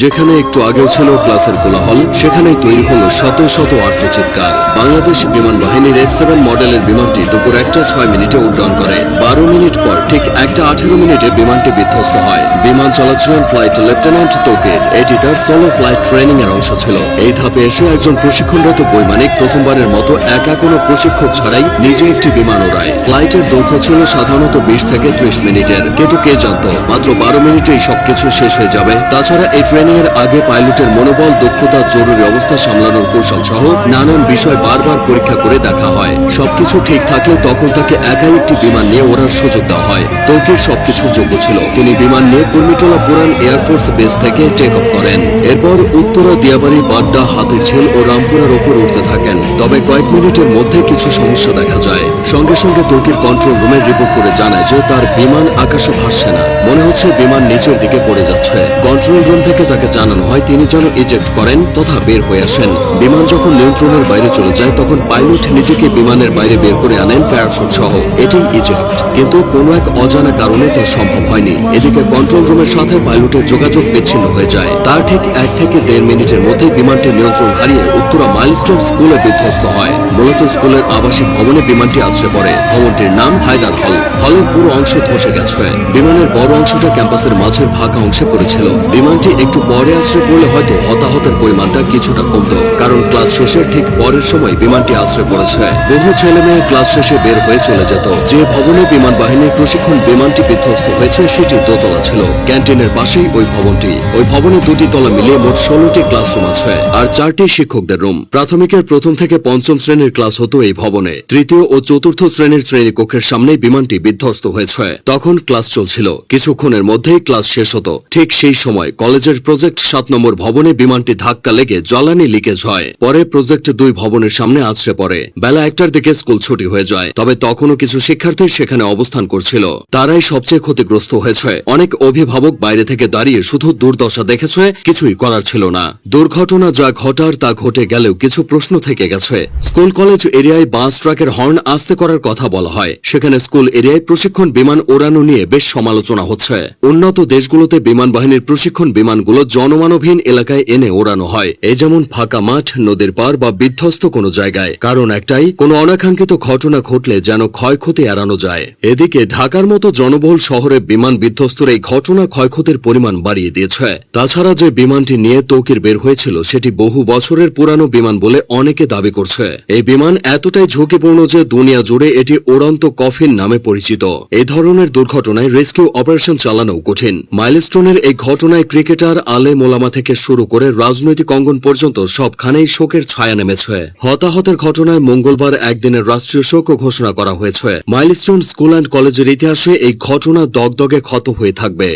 যেখানে একটু আগেও ছিল ক্লাসের কোলাহল, সেখানেই তৈরি হলো শত শত আর্তচিৎকার। বাংলাদেশ বিমান বাহিনীর F7 মডেলের বিমানটি দুপুর 1:06 উড্ডয়ন করে। 12 মিনিট পর ঠিক 1:18 বিমানটি বিধ্বস্ত হয়। বিমান চালাচ্ছিলেন ফ্লাইট লেফটেন্যান্ট তৌকির। এটি তার সোলো ফ্লাইট ট্রেনিং এর অংশ ছিল। এই ধাপে এসে একজন প্রশিক্ষণরত বৈমানিক প্রথমবারের মতো একা কোনো প্রশিক্ষক ছাড়াই নিজে একটি বিমান ওড়ায়। ফ্লাইটের দৈর্ঘ্য ছিল সাধারণত 20 থেকে 30 মিনিটের, কিন্তু কে জানতো মাত্র 12 মিনিটেই সবকিছু শেষ হয়ে যাবে। তাছাড়া এই ট্রেনিং এর আগে পাইলটের মনোবল, দক্ষতা, জরুরি অবস্থা সামলানোর কৌশল সহ নানান বিষয় বারবার পরীক্ষা করে দেখা হয়। সবকিছু ঠিক থাকলে তখন তাকে একাই একটি বিমান নিয়ে ওড়ার সুযোগ দেওয়া হয়। তৌকির সবকিছুর যোগ্য ছিল। তিনি বিমান নিয়ে কুর্মিটোলা পুরান এয়ারফোর্স বেস থেকে টেক অফ করেন। এরপর উত্তরা, দিয়াবাড়ি, বাড্ডা, হাতিরঝিল ও রামপুরার ওপর উঠতে থাকেন। তবে কয়েক মিনিটের মধ্যে কিছু সমস্যা দেখা যায়। সঙ্গে সঙ্গে তৌকির কন্ট্রোল রুমে রিপোর্ট করে জানায় যে তার বিমান আকাশে ভাসছে না, মনে হচ্ছে বিমান নিচের দিকে পড়ে যাচ্ছে। কন্ট্রোল রুম থেকে তাকে জানানো হয় তিনি যেন ইজেক্ট করেন তথা বের হয়ে আসেন। বিমান যখন নিয়ন্ত্রণের বাইরে চলে যায় তখন পাইলট নিজেকে বিমানের বাইরে বের করে আনেন প্যারাশুট সহ। এটাই ইজেক্ট, কিন্তু কোনো এক অজানা কারণে তা সম্ভব হয়নি। এদিকে কন্ট্রোল রুমের সাথে পাইলটের যোগাযোগ বিচ্ছিন্ন হয়ে যায়। তার ঠিক 1 থেকে 1.5 মিনিটের মধ্যে বিমানটি নিয়ন্ত্রণ হারিয়ে উত্তরা মাইলস্টোন স্কুলে বিধ্বস্ত হয়। মূলত স্কুলের আবাসিক ভবনে বিমানটি আছড়ে পড়ে। ভবনটির নাম হায়দার হল। হলের পুরো অংশ ধসে গেছে। বিমানের বড় অংশটা ক্যাম্পাসের মাঝের ফাঁকা অংশে পড়েছিল। বিমানটি একটু পরে আছড়ে পড়লে হয়তো হতাহতের পরিমাণটা কিছুটা কমতো, কারণ ক্লাস শেষের ঠিক পরের সময় বিমানটি আছড়ে পড়েছে। বহু ছেলে মেয়ে ক্লাস শেষে বের হয়ে চলে যেত। যে ভবনে বিমান বাহিনীর প্রশিক্ষণ বিমানটি বিধ্বস্ত হয়েছে সেটি দোতলা ছিল। ক্যান্টিনের পাশেই ওই ভবনটি। ওই ভবনে 2টি তলা মিলিয়ে মোট 16টি ক্লাসরুম আছে আর 4টি শিক্ষকদের রুম। প্রাথমিকের 1ম থেকে 5ম শ্রেণীর ক্লাস হতো এই ভবনে। 3য় ও 4র্থ শ্রেণীর শ্রেণীকক্ষের সামনেই বিমানটি বিধ্বস্ত হয়েছে। তখন ক্লাস চলছিল। কিছুক্ষণের মধ্যেই ক্লাস শেষ হতো। ঠিক সেই সময় কলেজের প্রজেক্ট 7 নম্বর ভবনে বিমানটি ধাক্কা লেগে জ্বালানি লিকেজ হয়। পরে প্রজেক্ট 2 ভবনের সামনে আছড়ে পড়ে। বেলা 1টার দিকে স্কুল ছুটি হয়ে যায়। তবে তখনও কিছু শিক্ষার্থী সেখানে অবস্থান করছিল। তারাই সবচেয়ে ক্ষতিগ্রস্ত হয়েছে। অনেক অভিভাবক বাইরে থেকে দাঁড়িয়ে শুধু দুর্দশা দেখেছে, কিছুই করার ছিল না। দুর্ঘটনা যা ঘটার তা ঘটে গেলেও কিছু প্রশ্ন থেকে গেছে। স্কুল কলেজ এরিয়ায় বাস ট্রাকের হর্ন আস্তে করার কথা বলা হয়। সেখানে স্কুল এরিয়ায় প্রশিক্ষণ বিমান ওড়ানো নিয়ে বেশ সমালোচনা হচ্ছে। উন্নত দেশগুলোতে বিমান বাহিনীর প্রশিক্ষণ বিমানগুলো জনমানবহীন এলাকায় এনে ওড়ানো হয়, এই যেমন ফাঁকা মাঠ, নদীর পার বা বিধ্বস্ত কোনো জায়গায়। কারণ একটাই, কোনো অনাকাঙ্ক্ষিত ঘটনা ঘটলে যেন ক্ষয়ক্ষতি এড়ানো যায়। এদিকে ঢাকার মতো জনবহুল শহরে বিমান বিধ্বস্তের এই ঘটনা ক্ষয়ক্ষতির পরিমাণ বাড়িয়ে দিয়েছে। তাছাড়া যে বিমানটি নিয়ে তৌকির বের হয়েছিল সেটি বহু বছরের পুরানো বিমান বলে অনেকে দাবি করছে। এই বিমান এতটাই ঝুঁকিপূর্ণ যে দুনিয়া জুড়ে এটি উড়ন্ত কফিন নামে পরিচিত। এই ধরনের দুর্ঘটনায় রেস্কিউ অপারেশন চালানো কঠিন। মাইলস্টোনের এই ঘটনায় ক্রিকেটার, আলেম ওলামা থেকে শুরু করে রাজনৈতিক অঙ্গন পর্যন্ত সবখানেই শোকের ছায়া নেমেছে। হতাহতের ঘটনায় মঙ্গলবার একদিনের রাষ্ট্রীয় শোক ঘোষণা করা হয়েছে। মাইলস্টোন স্কুল অ্যান্ড কলেজের ইতিহাসে এই ঘটনা দগদগে ক্ষত হয়ে থাকবে।